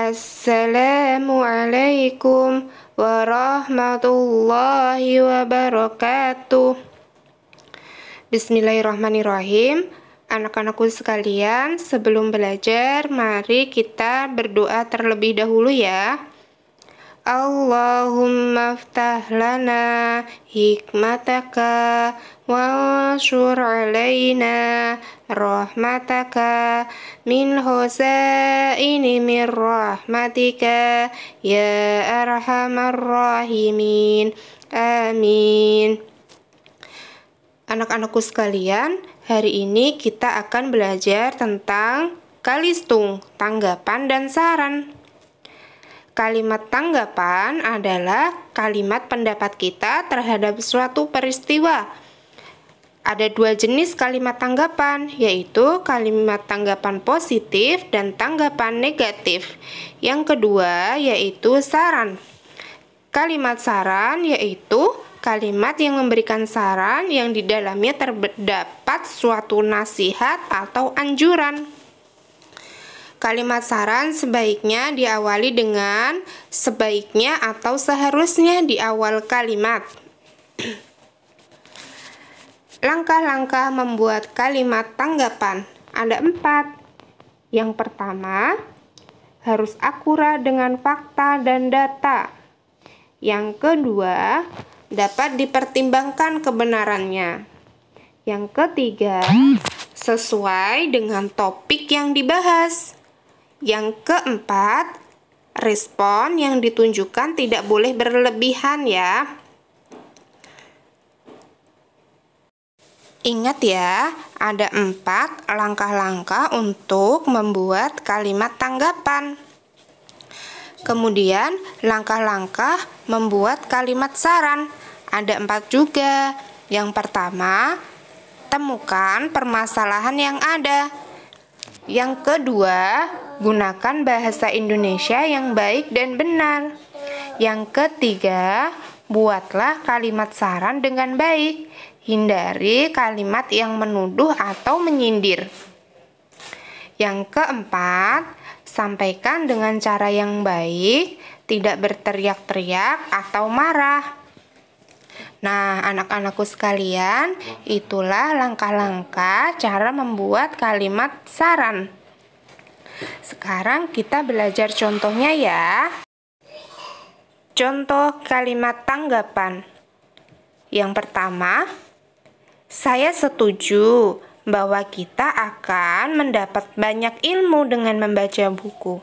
Assalamualaikum warahmatullahi wabarakatuh. Bismillahirrahmanirrahim. Anak-anakku sekalian, sebelum belajar, mari kita berdoa terlebih dahulu ya. Allahumma ftah lana hikmataka wanshur alaina rahmataka min hosaini min rahmatika ya arhamar rahimin. Amin. Anak-anakku sekalian, hari ini kita akan belajar tentang kalistung, tanggapan dan saran. Kalimat tanggapan adalah kalimat pendapat kita terhadap suatu peristiwa. Ada dua jenis kalimat tanggapan, yaitu kalimat tanggapan positif dan tanggapan negatif. Yang kedua yaitu saran. Kalimat saran yaitu kalimat yang memberikan saran yang di dalamnya terdapat suatu nasihat atau anjuran. Kalimat saran sebaiknya diawali dengan sebaiknya atau seharusnya di awal kalimat. Langkah-langkah membuat kalimat tanggapan ada 4. Yang pertama, harus akurat dengan fakta dan data. Yang kedua, dapat dipertimbangkan kebenarannya. Yang ketiga, sesuai dengan topik yang dibahas. Yang keempat, respon yang ditunjukkan tidak boleh berlebihan ya. Ingat ya, ada 4 langkah-langkah untuk membuat kalimat tanggapan. Kemudian, langkah-langkah membuat kalimat saran. Ada 4 juga. Yang pertama, temukan permasalahan yang ada. Yang kedua, gunakan bahasa Indonesia yang baik dan benar. Yang ketiga, buatlah kalimat saran dengan baik. Hindari kalimat yang menuduh atau menyindir. Yang keempat, sampaikan dengan cara yang baik, tidak berteriak-teriak atau marah. Nah, anak-anakku sekalian, itulah langkah-langkah cara membuat kalimat saran. Sekarang kita belajar contohnya ya. Contoh kalimat tanggapan. Yang pertama, saya setuju bahwa kita akan mendapat banyak ilmu dengan membaca buku.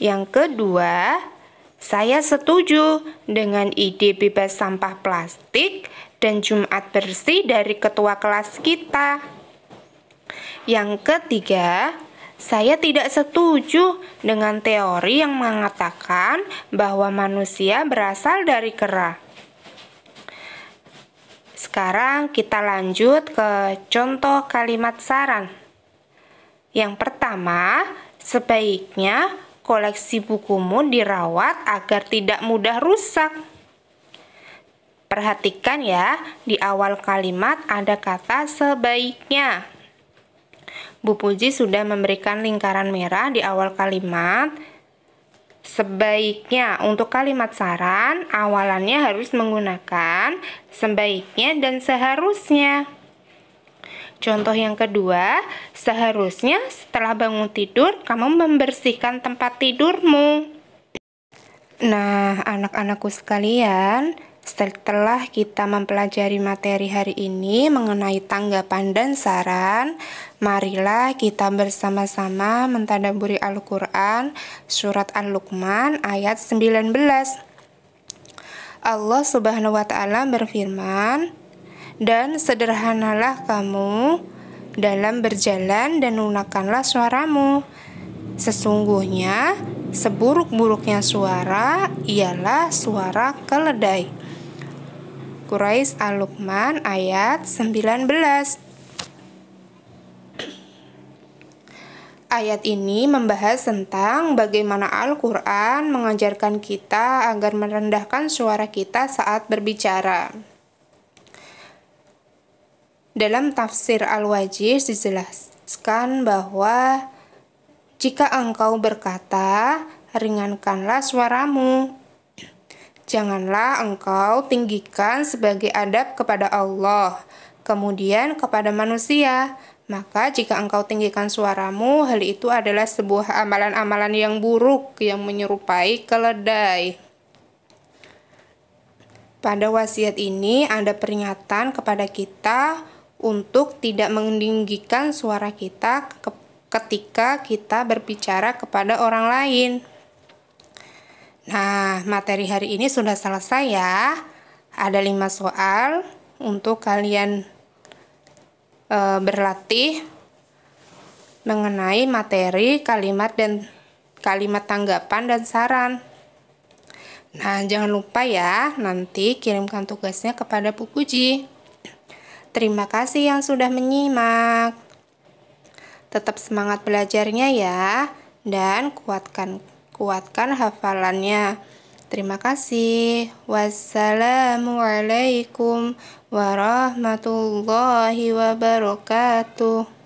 Yang kedua, saya setuju dengan ide bebas sampah plastik dan Jumat bersih dari ketua kelas kita. Yang ketiga, saya tidak setuju dengan teori yang mengatakan bahwa manusia berasal dari kera. Sekarang kita lanjut ke contoh kalimat saran. Yang pertama, sebaiknya koleksi bukumu dirawat agar tidak mudah rusak. Perhatikan ya, di awal kalimat ada kata sebaiknya. Bu Puji sudah memberikan lingkaran merah di awal kalimat. Sebaiknya, untuk kalimat saran, awalannya harus menggunakan sebaiknya dan seharusnya. Contoh yang kedua, seharusnya setelah bangun tidur, kamu membersihkan tempat tidurmu. Nah, anak-anakku sekalian, setelah kita mempelajari materi hari ini mengenai tanggapan dan saran, marilah kita bersama-sama mentadabburi Al-Quran, surat Al-Luqman ayat 19. Allah Subhanahu wa Ta'ala berfirman, dan sederhanalah kamu dalam berjalan dan lunakkanlah suaramu. Sesungguhnya seburuk-buruknya suara ialah suara keledai. Quraisy Al-Luqman ayat 19. Ayat ini membahas tentang bagaimana Al-Quran mengajarkan kita agar merendahkan suara kita saat berbicara. Dalam tafsir Al-Wajiz dijelaskan bahwa Jika engkau berkata, ringankanlah suaramu. Janganlah engkau tinggikan sebagai adab kepada Allah, kemudian kepada manusia. Maka jika engkau tinggikan suaramu, hal itu adalah sebuah amalan-amalan yang buruk yang menyerupai keledai. Pada wasiat ini ada peringatan kepada kita untuk tidak meninggikan suara kita ketika kita berbicara kepada orang lain. Nah, materi hari ini sudah selesai ya. Ada 5 soal untuk kalian berlatih mengenai materi kalimat tanggapan dan saran. Nah, jangan lupa ya, nanti kirimkan tugasnya kepada Bu Puji. Terima kasih yang sudah menyimak. Tetap semangat belajarnya ya, dan kuatkan hafalannya. Terima kasih. Wassalamualaikum warahmatullahi wabarakatuh.